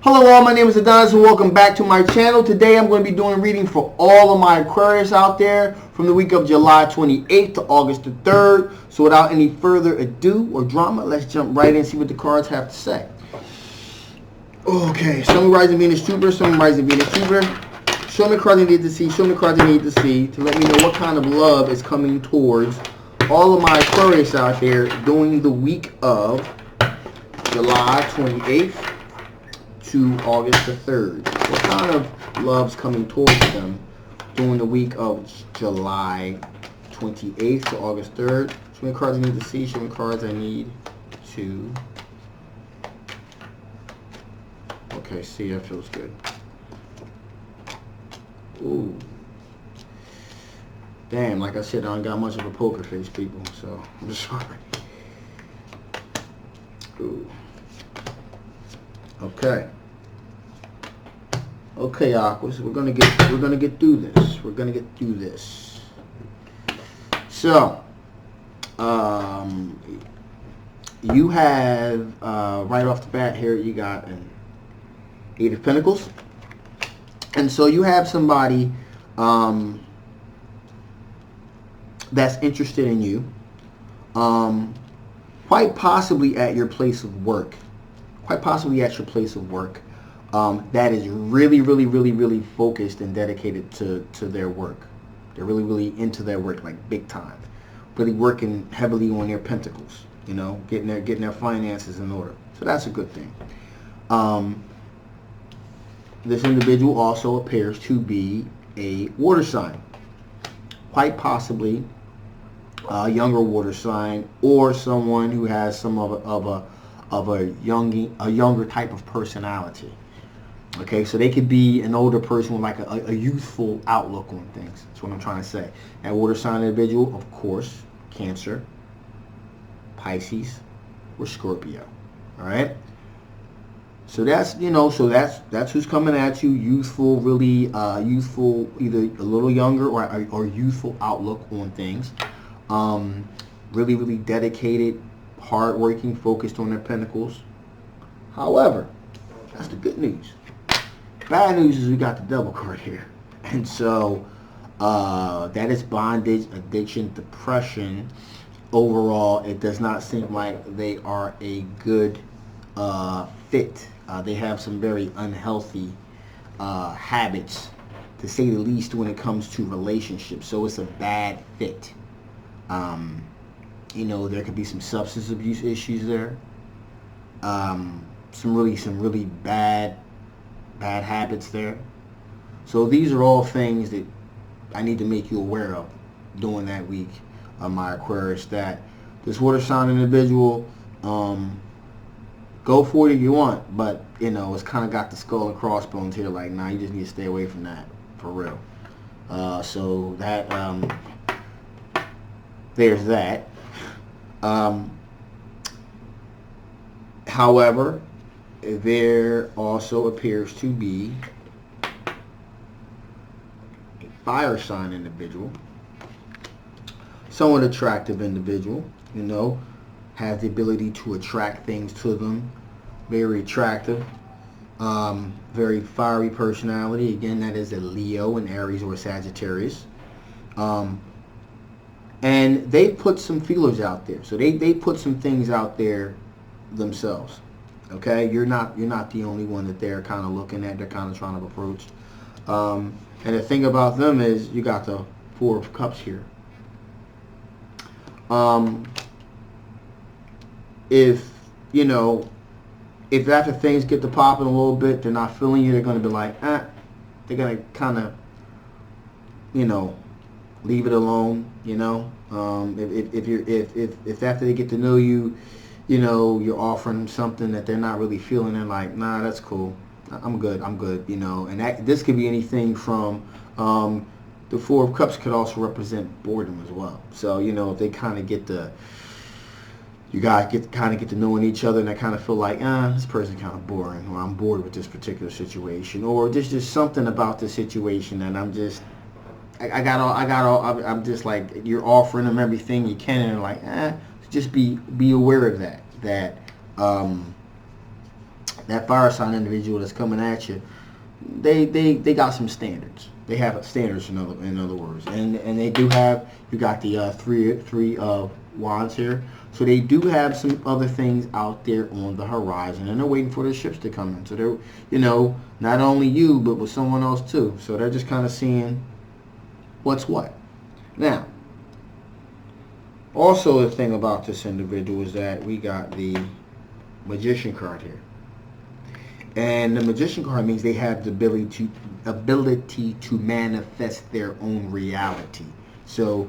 Hello all, my name is Adonis and welcome back to my channel. Today I'm going to be doing a reading for all of my Aquarius out there from the week of July 28th to August the 3rd. So without any further ado or drama, let's jump right in and see what the cards have to say. Okay, Sun, Rising, Venus, Jupiter, Sun, Rising, Venus, Jupiter. Show me cards I need to see, show me cards I need to see to let me know what kind of love is coming towards all of my Aquarius out there during the week of July 28th. To August the 3rd. What kind of love's coming towards them during the week of July 28th to August 3rd? Show me cards I need to see. Show me cards I need to... Okay, see, that feels good. Ooh. Damn, like I said, I don't got much of a poker face, people, so I'm sorry. Ooh. Okay. Okay, Aquas, we're gonna get through this. We're gonna get through this. So, you have right off the bat here, you got an Eight of Pentacles, and so you have somebody that's interested in you, quite possibly at your place of work. Quite possibly at your place of work, that is really focused and dedicated to their work. They're really into their work, like big time. Really working heavily on their pentacles, you know, getting their finances in order. So that's a good thing. This individual also appears to be a water sign. Quite possibly a younger water sign, or someone who has some of a younger type of personality. Okay, so they could be an older person with like a youthful outlook on things. That's what I'm trying to say. That water sign individual, of course, Cancer, Pisces, or Scorpio. All right. So that's, you know, so that's who's coming at you. Youthful, really youthful, either a little younger or youthful outlook on things. Really dedicated, hard-working, focused on their pentacles. However, that's the good news. Bad news is we got the Devil card here. And so that is bondage, addiction, depression. Overall, it does not seem like they are a good fit. They have some very unhealthy habits, to say the least, when it comes to relationships. So it's a bad fit. You know, there could be some substance abuse issues there. Some really bad habits there. So these are all things that I need to make you aware of during that week of my Aquarius. That this water sign individual, go for it if you want, but you know, it's kind of got the skull and crossbones here. Like, nah, you just need to stay away from that for real. So that there's that. However, there also appears to be a fire sign individual, somewhat attractive individual, you know, has the ability to attract things to them, very attractive, very fiery personality. Again, that is a Leo, an Aries, or a Sagittarius. And they put some feelers out there. So they put some things out there themselves. Okay? You're not the only one that they're kind of looking at, they're kind of trying to approach. And the thing about them is you got the Four of Cups here. If, you know, if after things get to popping a little bit, they're not feeling you, they're going to be like, they're going to kind of, you know, leave it alone, you know. If after they get to know you, you know, you're offering them something that they're not really feeling, they're like, nah, that's cool, I'm good, you know. And this could be anything from the Four of Cups could also represent boredom as well. So, you know, if they kind of you guys get to knowing each other, and I kind of feel like, this person's kind of boring, or I'm bored with this particular situation, or there's just something about this situation that I'm just, I'm just like, you're offering them everything you can, and they're like, just be aware of that that fire sign individual that's coming at you, they got some standards. They have standards, in other words, and they do have, you got the three of wands here, so they do have some other things out there on the horizon, and they're waiting for the ships to come in. So they're, you know, not only you, but with someone else too. So they're just kind of seeing what's what. Now, also the thing about this individual is that we got the Magician card here. And the Magician card means they have the ability to manifest their own reality. So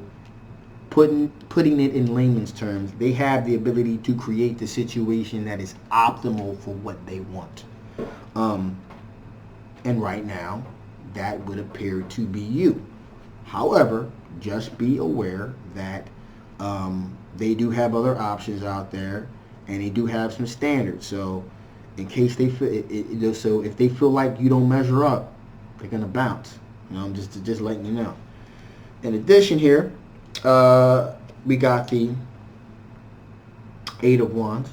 putting it in layman's terms, they have the ability to create the situation that is optimal for what they want. And right now, that would appear to be you. However, just be aware that they do have other options out there, and they do have some standards. So in case they feel so if they feel like you don't measure up, they're gonna bounce. You know, I'm just letting you know. In addition, here we got the Eight of Wands,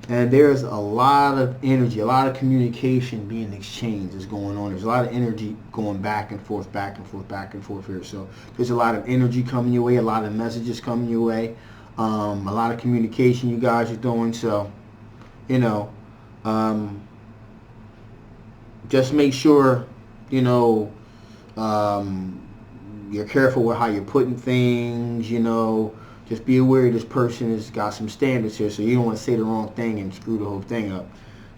and there's a lot of energy, a lot of communication being exchanged is going on. There's a lot of energy going back and forth, back and forth, back and forth here. So there's a lot of energy coming your way, a lot of messages coming your way, a lot of communication you guys are doing. So, you know, just make sure, you know, you're careful with how you're putting things, you know. Just be aware this person has got some standards here, so you don't want to say the wrong thing and screw the whole thing up.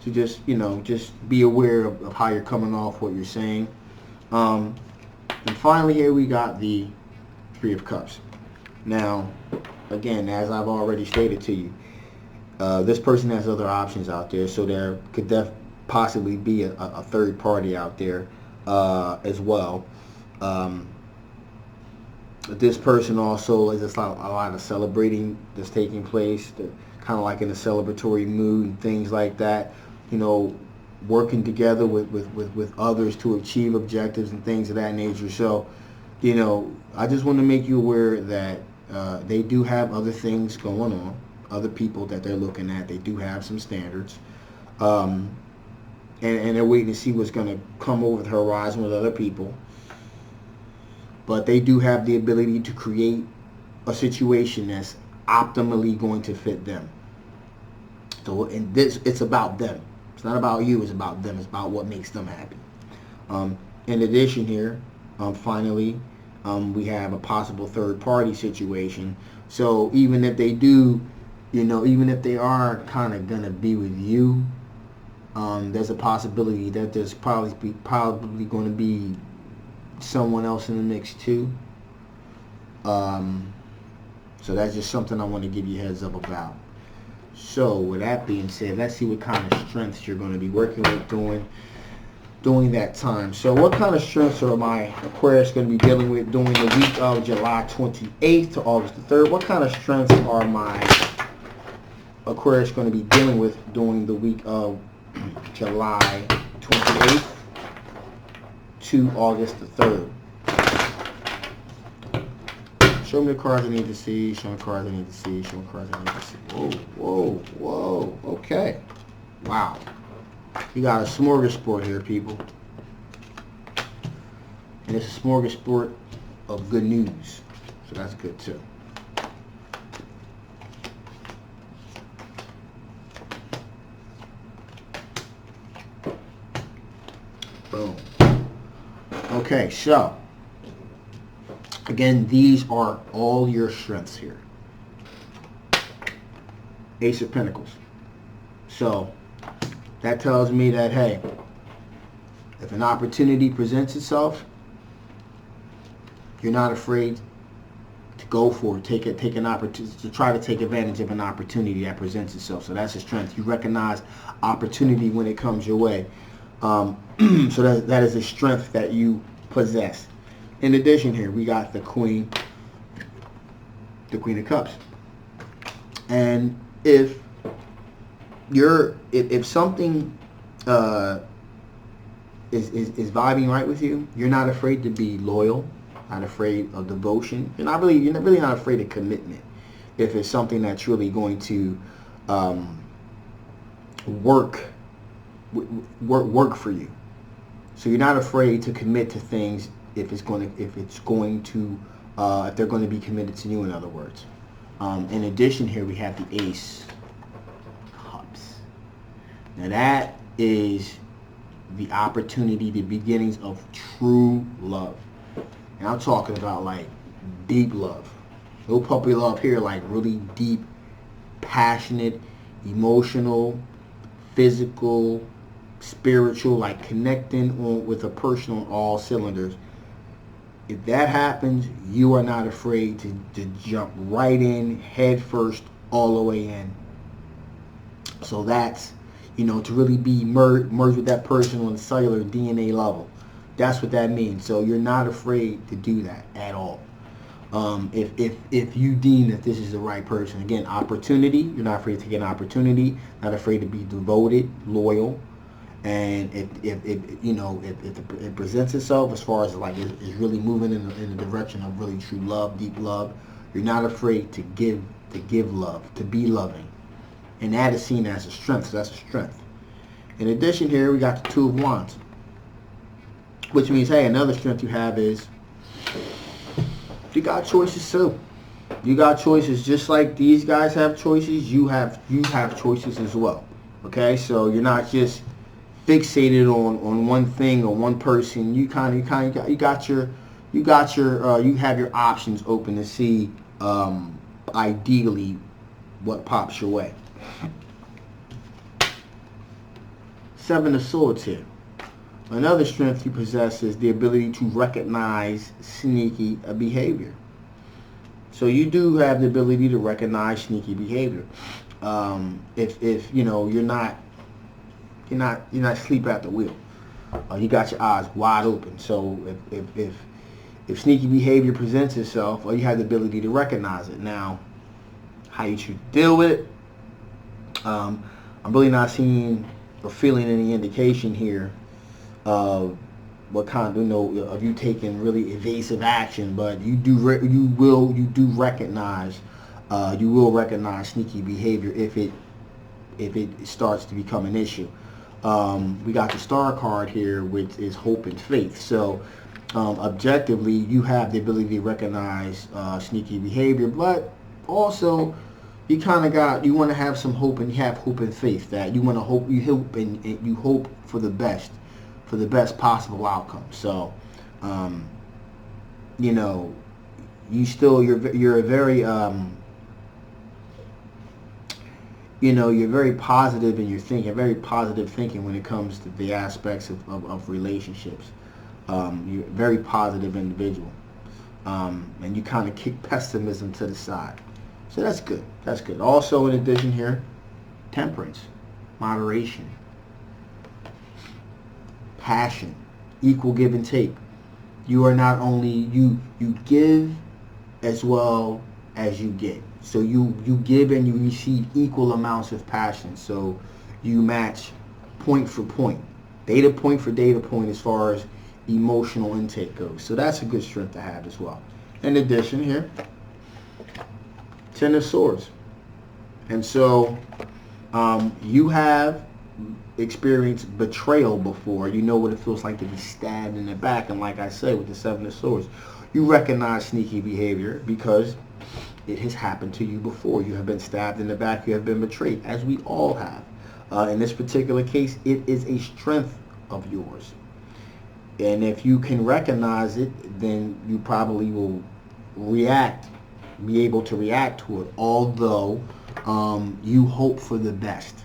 So just, you know, just be aware of how you're coming off, what you're saying. And finally here we got the Three of Cups. Now, again, as I've already stated to you, this person has other options out there, so there could possibly be a third party out there as well. This person also is just a lot of celebrating that's taking place. They're kind of like in a celebratory mood and things like that. You know, working together with others to achieve objectives and things of that nature. So, you know, I just want to make you aware that they do have other things going on, other people that they're looking at. They do have some standards. And they're waiting to see what's going to come over the horizon with other people. But they do have the ability to create a situation that's optimally going to fit them. So in this, it's about them. It's not about you, it's about them. It's about what makes them happy. In addition here, finally, we have a possible third party situation. So even if they do, you know, even if they are kind of going to be with you, there's a possibility that there's probably going to be someone else in the mix too. So that's just something I want to give you a heads up about. So with that being said, let's see what kind of strengths you're going to be working with during that time. So what kind of strengths are my Aquarius going to be dealing with during the week of July 28th to August the 3rd? What kind of strengths are my Aquarius going to be dealing with during the week of July 28th to August the 3rd? Show me the cards I need to see. Show me the cards I need to see. Show me the cards I need to see. Whoa, whoa, whoa. Okay. Wow. You got a smorgasbord here, people. And it's a smorgasbord of good news. So that's good too. Boom. Okay, so again, these are all your strengths here. Ace of Pentacles. So that tells me that, hey, if an opportunity presents itself, you're not afraid to go for it. Take an opportunity, to try to take advantage of an opportunity that presents itself. So that's a strength. You recognize opportunity when it comes your way. So that is a strength that you possess. In addition, here we got the Queen of Cups. And if something is vibing right with you, you're not afraid to be loyal, not afraid of devotion. You're really not afraid of commitment. If it's something that's really going to work for you. So you're not afraid to commit to things if they're going to be committed to you, in other words. In addition, here we have the Ace Cups. Now that is the opportunity, the beginnings of true love. And I'm talking about like deep love. No puppy love here, like really deep, passionate, emotional, physical, spiritual, like connecting with a person on all cylinders. If that happens, you are not afraid to jump right in, head first, all the way in. So that's, to really be merged with that person on a cellular DNA level. That's what that means. So you're not afraid to do that at all. If you deem that this is the right person. Again, opportunity. You're not afraid to take an opportunity. Not afraid to be devoted, loyal. And if it presents itself as far as like is really moving in the direction of really true love, deep love, you're not afraid to give love, to be loving, and that is seen as a strength. So that's a strength. In addition, here we got the Two of Wands, which means, hey, another strength you have is you got choices too. You got choices just like these guys have choices. You have choices as well. Okay, so you're not just fixated on one thing or one person. You have your options open to see ideally what pops your way. Seven of Swords here. Another strength you possess is the ability to recognize sneaky behavior. So you do have the ability to recognize sneaky behavior. If you're not asleep at the wheel. You got your eyes wide open. So if sneaky behavior presents itself, you have the ability to recognize it. Now, how you should deal with it, I'm really not seeing or feeling any indication here of what kind of you taking really evasive action, but you will recognize sneaky behavior if it starts to become an issue. We got the Star card here, which is hope and faith. So objectively, you have the ability to recognize sneaky behavior, but also you want to have some hope, and you have hope and faith that you want to hope, you hope for the best possible outcome. So you're very you're very positive in your thinking, very positive thinking when it comes to the aspects of relationships. You're a very positive individual, and you kind of kick pessimism to the side. So that's good. That's good. Also, in addition here, temperance, moderation, passion, equal give and take. You are not only you give as well as you get. So you give and you receive equal amounts of passion. So you match point for point, data point for data point as far as emotional intake goes. So that's a good strength to have as well. In addition here, Ten of Swords. And so you have experienced betrayal before. You know what it feels like to be stabbed in the back. And like I said, with the Seven of Swords, you recognize sneaky behavior because it has happened to you before. You have been stabbed in the back. You have been betrayed, as we all have. In this particular case, it is a strength of yours. And if you can recognize it, then you probably will be able to react to it. Although you hope for the best.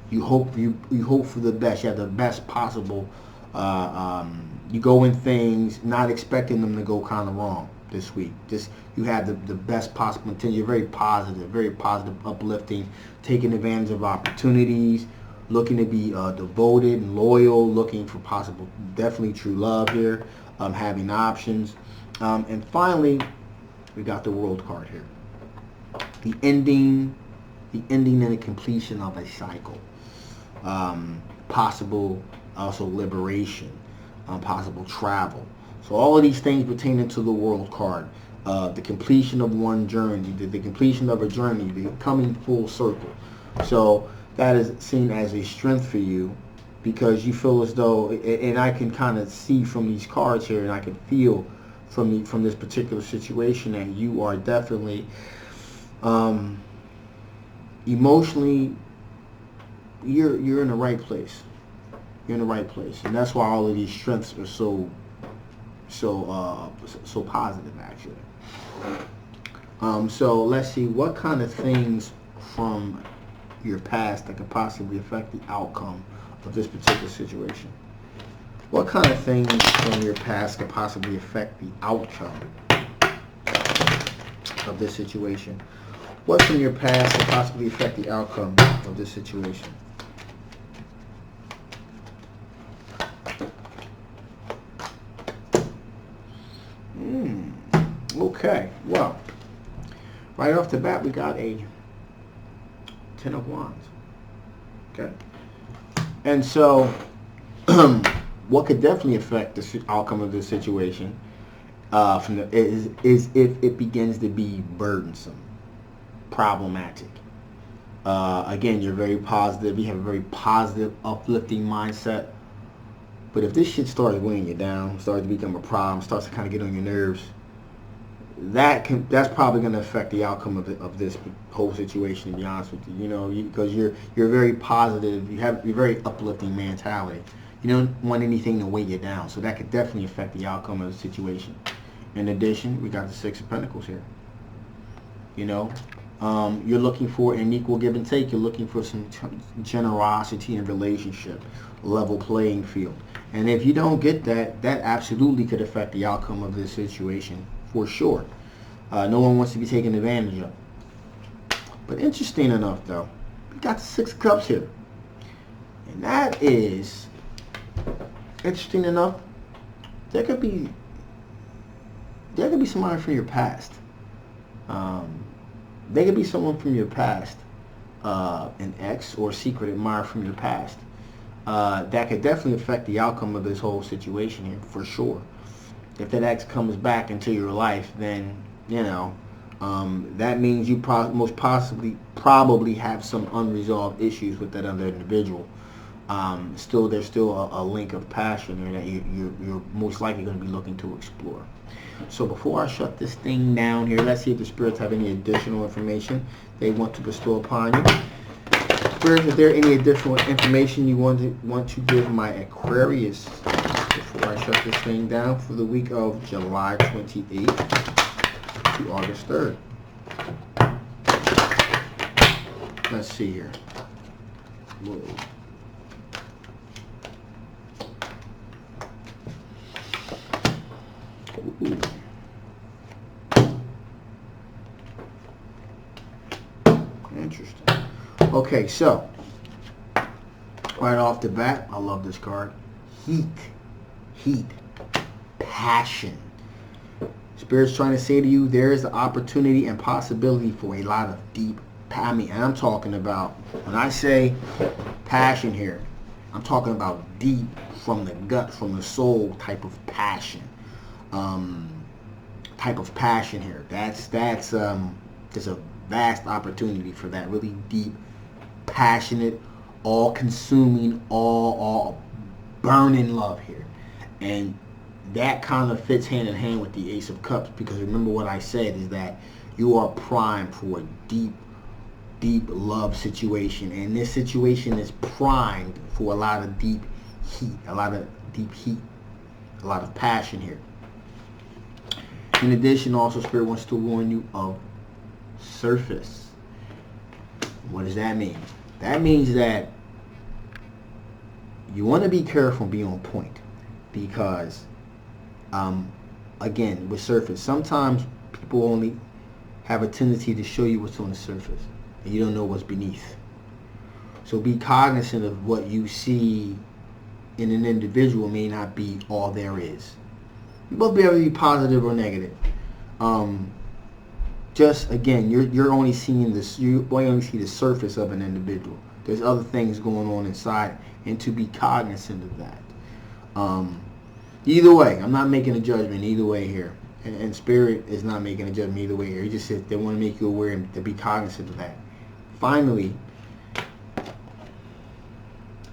You hope for the best. You have the best possible. You go in things not expecting them to go kind of wrong this week. Just you have the best possible intention. You're very positive, uplifting, taking advantage of opportunities, looking to be devoted and loyal, looking for possible, definitely true love here, having options. And finally, we got the World card here. The ending and the completion of a cycle. Possible also liberation, possible travel. So all of these things pertaining to the World card. The completion of one journey, the completion of a journey, the coming full circle. So that is seen as a strength for you because you feel as though, and I can kind of see from these cards here, and I can feel from this particular situation that you are definitely emotionally, you're in the right place. You're in the right place, and that's why all of these strengths are so positive, actually. So let's see, what kind of things from your past that could possibly affect the outcome of this particular situation. What kind of things from your past could possibly affect the outcome of this situation? What from your past could possibly affect the outcome of this situation? Okay, well, right off the bat, we got a Ten of Wands. Okay, and so what could definitely affect the outcome of this situation is if it begins to be burdensome, problematic. Again, you're very positive. You have a very positive, uplifting mindset. But if this shit starts weighing you down, starts to become a problem, starts to kind of get on your nerves, that's probably going to affect the outcome of this whole situation. To be honest with you, because you're very positive, you're very uplifting mentality. You don't want anything to weigh you down, so that could definitely affect the outcome of the situation. In addition, we got the Six of Pentacles here. You're looking for an equal give and take. You're looking for some generosity in a relationship, level playing field. And if you don't get that, that absolutely could affect the outcome of this situation for sure. No one wants to be taken advantage of. But interesting enough, though, we got the Six of Cups here. And that is interesting enough. There could be somebody from your past. They could be someone from your past, an ex or secret admirer from your past. That could definitely affect the outcome of this whole situation here, for sure. If that ex comes back into your life, then, that means you most probably have some unresolved issues with that other individual. There's still a link of passion there that you're most likely going to be looking to explore. So before I shut this thing down here, let's see if the spirits have any additional information they want to bestow upon you. Spirits, is there any additional information you want to give my Aquarius before I shut this thing down for the week of July 28th to August 3rd? Let's see here. Whoa. Ooh. Interesting. Okay, so right off the bat, I love this card. Heat, passion. Spirit's trying to say to you, there is the opportunity and possibility for a lot of deep. And I'm talking about, when I say passion here, I'm talking about deep, from the gut, from the soul type of passion. Here. There's a vast opportunity for that really deep, passionate, all-consuming, all burning love here, and that kind of fits hand in hand with the Ace of Cups, because remember what I said is that you are primed for a deep love situation, and this situation is primed for a lot of deep heat, a lot of passion here. In addition, also, Spirit wants to warn you of surface. What does that mean? That means that you want to be careful and be on point, because, again, with surface, sometimes people only have a tendency to show you what's on the surface, and you don't know what's beneath. So be cognizant of what you see in an individual may not be all there is. You both be able to be positive or negative. Just again, you're only seeing this. You only see the surface of an individual. There's other things going on inside, and to be cognizant of that. Either way, I'm not making a judgment either way here, and Spirit is not making a judgment either way here. He just said they want to make you aware and to be cognizant of that. Finally,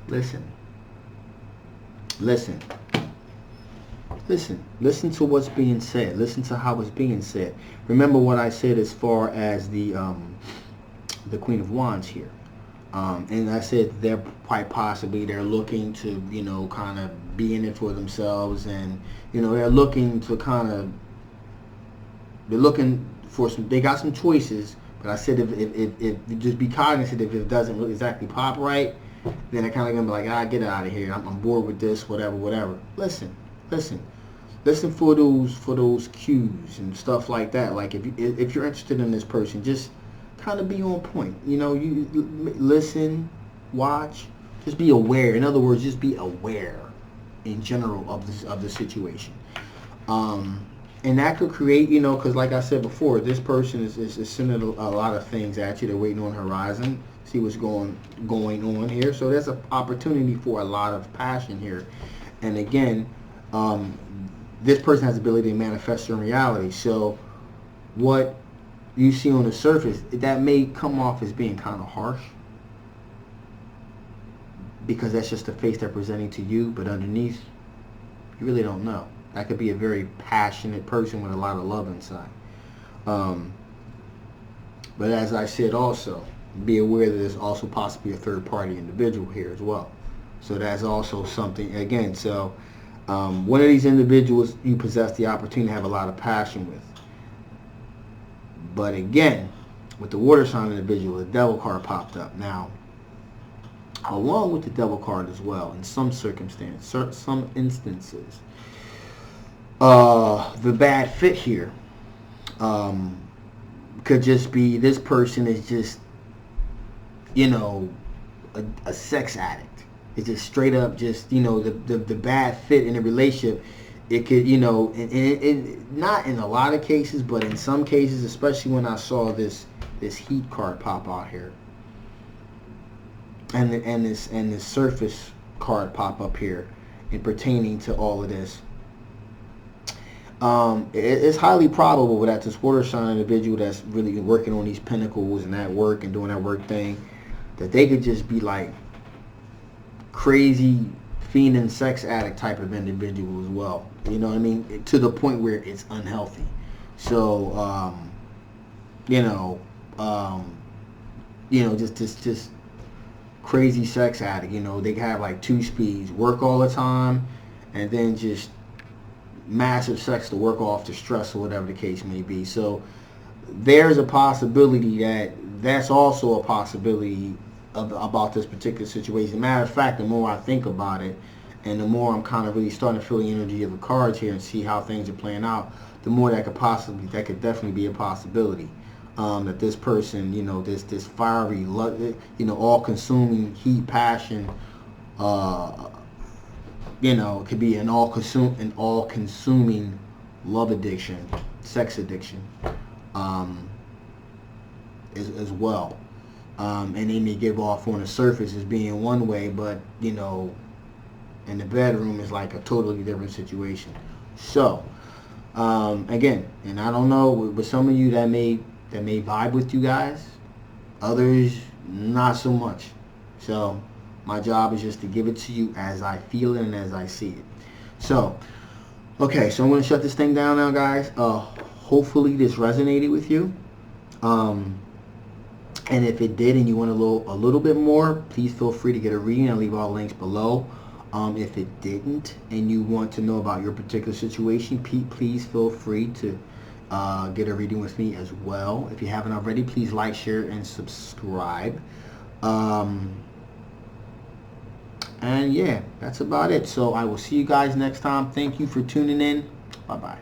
listen. listen. Listen to what's being said. Listen to how it's being said. Remember what I said as far as the Queen of Wands here. And I said they're quite possibly they're looking to, you know, kind of be in it for themselves, and you know they're looking to kind of they're looking for some. They got some choices, but I said if just be cognizant if it doesn't really exactly pop right, then they're kind of gonna be like, get out of here. I'm bored with this, whatever. Listen for those cues and stuff like that. Like if you're interested in this person, just kind of be on point. You know, you listen, watch, just be aware. In other words, just be aware in general of the situation. And that could create, you know, because like I said before, this person is sending a lot of things at you. They're waiting on the horizon, see what's going on here. So there's an opportunity for a lot of passion here. And again, this person has the ability to manifest in reality. So what you see on the surface, that may come off as being kind of harsh, because that's just the face they're presenting to you, but underneath, you really don't know. That could be a very passionate person with a lot of love inside. But as I said also, be aware that there's also possibly a third-party individual here as well. So that's also something, again, so one of these individuals you possess the opportunity to have a lot of passion with. But again, with the water sign individual, the devil card popped up. Now, along with the devil card as well, in some circumstances, some instances, the bad fit here could just be this person is just, you know, a sex addict. It's just straight up just, you know, the bad fit in a relationship. It could, you know, not in a lot of cases, but in some cases, especially when I saw this heat card pop out here, and this surface card pop up here, in pertaining to all of this. It's highly probable that this water sign individual that's really working on these pentacles and that work and doing that work thing, that they could just be like crazy fiending sex addict type of individual as well. You know what I mean? To the point where it's unhealthy. So, just crazy sex addict. You know, they have like 2 speeds: work all the time, and then just massive sex to work off the stress or whatever the case may be. So there's a possibility that's also a possibility about this particular situation. Matter of fact, the more I think about it, and the more I'm kind of really starting to feel the energy of the cards here and see how things are playing out, the more that could definitely be a possibility. That this person, you know, this fiery, you know, all-consuming heat, passion, you know, it could be an all-consuming love addiction, sex addiction, as well. And they may give off on the surface as being one way, but, you know, in the bedroom is like a totally different situation. So, again, and I don't know, with some of you that may vibe with you guys, others not so much. So my job is just to give it to you as I feel it and as I see it. So, okay, so I'm going to shut this thing down now, guys. Hopefully this resonated with you. And if it did and you want a little bit more, please feel free to get a reading. I'll leave all the links below. If it didn't and you want to know about your particular situation, please feel free to get a reading with me as well. If you haven't already, please like, share, and subscribe. And yeah, that's about it. So I will see you guys next time. Thank you for tuning in. Bye-bye.